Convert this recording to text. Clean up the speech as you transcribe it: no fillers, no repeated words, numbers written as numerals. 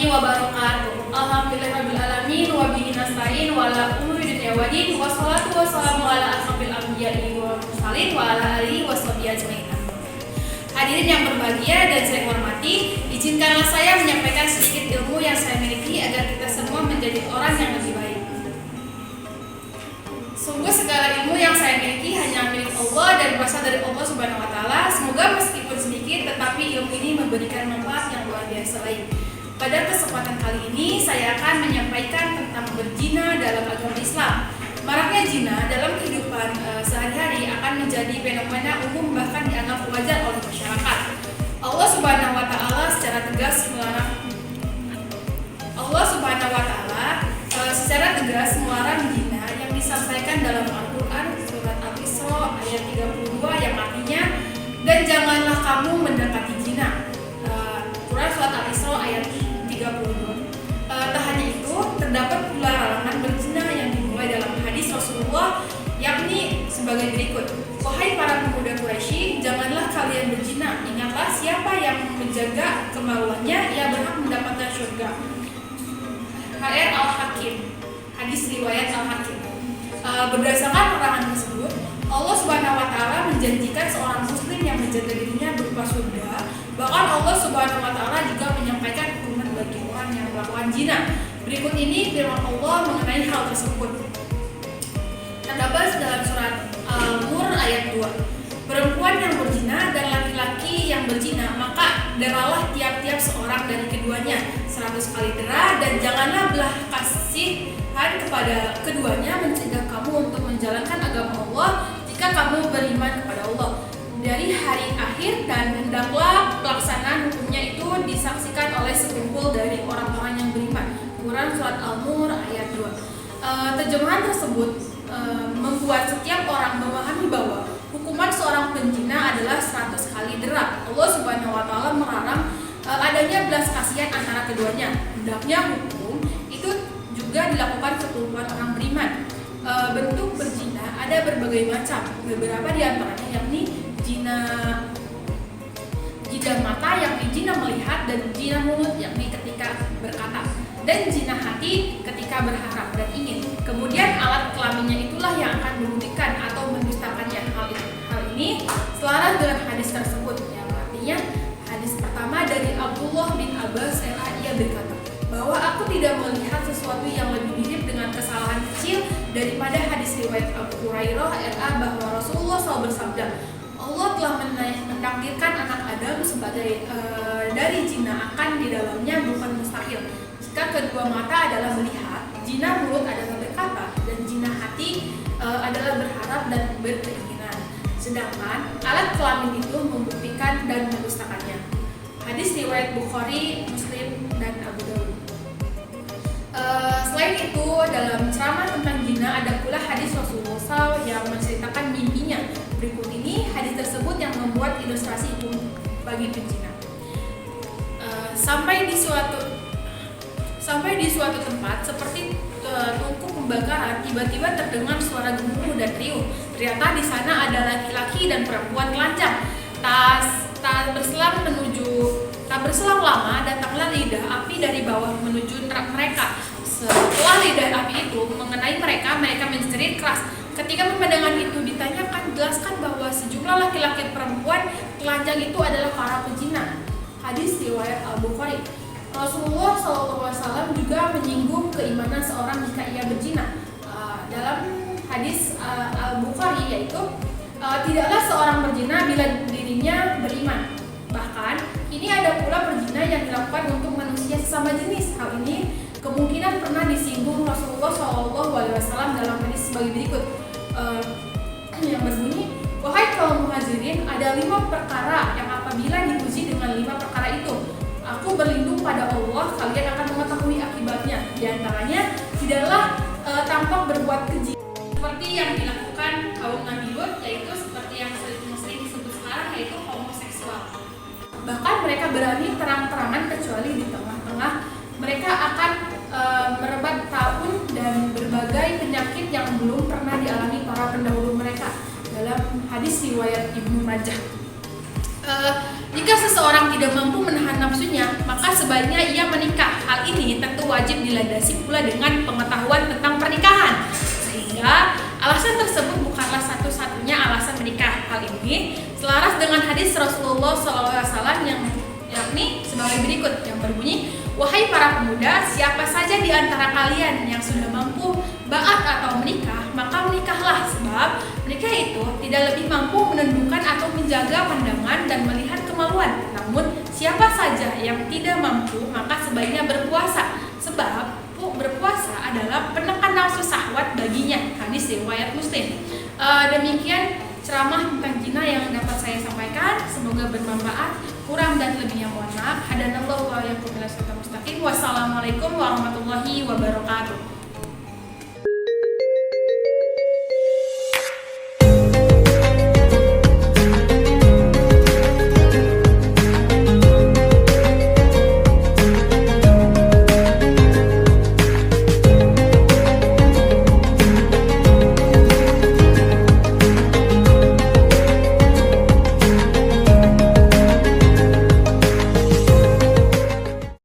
warahmatullahi wabarakatuh. Alhamdulillahirabbil alamin wa bihi nasta'in wa ala umuri dunya wa din wa shalatu wassalamu ala asrofil anbiya'i wal mursalin wa ala alihi washabihi ajmain. Hadirin yang berbahagia dan saya hormati, izinkanlah saya menyampaikan sedikit ilmu yang saya miliki agar kita semua menjadi orang yang lebih baik. Sungguh segala ilmu yang saya miliki hanya milik Allah dan berasal dari Allah Subhanahu wa taala. Semoga meskipun sedikit tetapi ilmu ini memberikan manfaat yang luar biasa lain. Pada kesempatan kali ini saya akan menyampaikan tentang berzina dalam agama Islam. Maraknya zina dalam kehidupan sehari-hari akan menjadi fenomena umum bahkan dianggap wajar oleh masyarakat. Allah Subhanahu wa taala secara tegas melarang zina yang disampaikan dalam Al-Qur'an surat Al-Isra ayat 32 yang artinya dan janganlah kamu mendekati zina. Quran surat Al-Isra ayat 32. Tak hanya itu, terdapat pula larangan berzina yang dimulai dalam hadis Rasulullah yakni sebagai berikut. Wahai para pemuda Quraisy, janganlah kalian berzina. Ingatlah siapa yang menjaga kemaluannya, ia berhak mendapatkan surga. HR Al-Hakim, hadis riwayat Al-Hakim. Berdasarkan larangan tersebut, Allah Subhanahu wa taala menjanjikan seorang muslim yang menjaga dirinya berupa surga. Bahkan Allah Subhanahu wa taala juga menyampaikan hukuman bagi orang yang melakukan zina. Berikut ini firman Allah mengenai hal tersebut. Terdapat dalam surat Al-Nur ayat 2. Perempuan yang berzina dan laki-laki yang berzina, maka deralah tiap-tiap seorang dari keduanya 100 kali dera, dan janganlah belah kasihan kepada keduanya mencegah kamu untuk menjalankan agama Allah jika kamu beriman kepada Allah dari hari akhir, dan hendaklah pelaksanaan hukumnya itu disaksikan oleh sekumpul dari orang-orang yang beriman. Quran surat Al-Nur ayat 2. Terjemahan tersebut membuat setiap orang memahami bahwa hukuman seorang penzina adalah 100 kali dera. Allah Subhanahu wa taala melarang adanya belas kasihan antara keduanya. Hendaknya hukum itu juga dilakukan sekumpulan orang beriman. Bentuk berzina ada berbagai macam. Beberapa di antaranya yakni zina mata yakni zina melihat, dan zina mulut yakni ketika berkata, dan zina hati ketika berharap dan ingin. Kemudian alat kelaminnya itulah yang akan membuktikan atau mendustakannya. Hal ini selaras dengan hadis tersebut, yang artinya hadis pertama dari Abdullah bin Abbas ia berkata bahwa aku tidak melihat sesuatu yang lebih mirip dengan kesalahan kecil daripada hadis riwayat Abu Hurairah bahwa Rasulullah SAW bersabda, Allah telah menakdirkan anak Adam sebagai dari zina akan di dalamnya bukan mustahil jika kedua mata adalah melihat, zina mulut adalah berkata, dan zina hati adalah berharap dan berkeinginan. Sedangkan alat kelamin itu membuktikan dan mendustakannya. Hadis riwayat Bukhari, Muslim, dan Abu Dawud. Selain itu, dalam ceramah tentang zina ada pula hadis Rasulullah SAW yang menceritakan mimpinya. Berikut ini hadis tersebut yang membuat ilustrasi hukum bagi penzina. Sampai di suatu tempat seperti tungku pembakaran, tiba-tiba terdengar suara gemuruh dan riuh. Ternyata di sana ada laki-laki dan perempuan telanjang. Tak berselang lama datanglah lidah api dari bawah menuju mereka. Setelah lidah api itu mengenai mereka menjerit keras. Ketika pemandangan itu ditanyakan, jelaskan bahwa sejumlah laki-laki perempuan telanjang itu adalah para penzina. Hadis riwayat Al-Bukhari. Rasulullah SAW juga menyinggung keimanan seorang jika ia berzina. Dalam hadis Al-Bukhari yaitu tidaklah seorang berzina bila dirinya beriman. Bahkan ini ada pula berzina yang dilakukan untuk manusia sesama jenis. Hal ini kemungkinan pernah disinggung Rasulullah SAW dalam hadis sebagai berikut, yang berbunyi, wahai kaum muhajirin, ada 5 perkara yang apabila diuji dengan 5 perkara itu, aku berlindung pada Allah, kalian akan mengetahui akibatnya. Di antaranya, tidaklah tampak berbuat keji seperti yang dilakukan kaum Nabi Lut, yaitu seperti yang sering disebut sekarang, yaitu homoseksual. Bahkan mereka berani terang-terangan kecuali di tengah-tengah mereka akan merebak taun dan berbagai penyakit yang belum pernah dialami para pendahulu mereka. Dalam hadis riwayat Ibnu Majah. Jika seseorang tidak mampu menahan nafsunya, maka sebaiknya ia menikah. Hal ini tentu wajib dilandasi pula dengan pengetahuan tentang pernikahan, sehingga alasan tersebut bukanlah satu-satunya alasan menikah. Hal ini selaras dengan hadis Rasulullah SAW yang yakni sebagai berikut, yang berbunyi, "Wahai para pemuda, siapa saja di antara kalian yang sudah mampu ba'at atau menikah, maka menikahlah, sebab menikah itu tidak lebih mampu menundukkan atau menjaga pandangan dan melihat kemaluan. Namun siapa saja yang tidak mampu, maka sebaiknya berpuasa, sebab berpuasa adalah penekan nafsu syahwat baginya." Hadis riwayat Muslim. Demikian ceramah tentang zina yang dapat saya sampaikan. Semoga bermanfaat. Kurang dan lebihnya mohon maaf. Hadanallahu wa iyyakum ila shiratal mustaqim. Wassalamualaikum warahmatullahi wabarakatuh.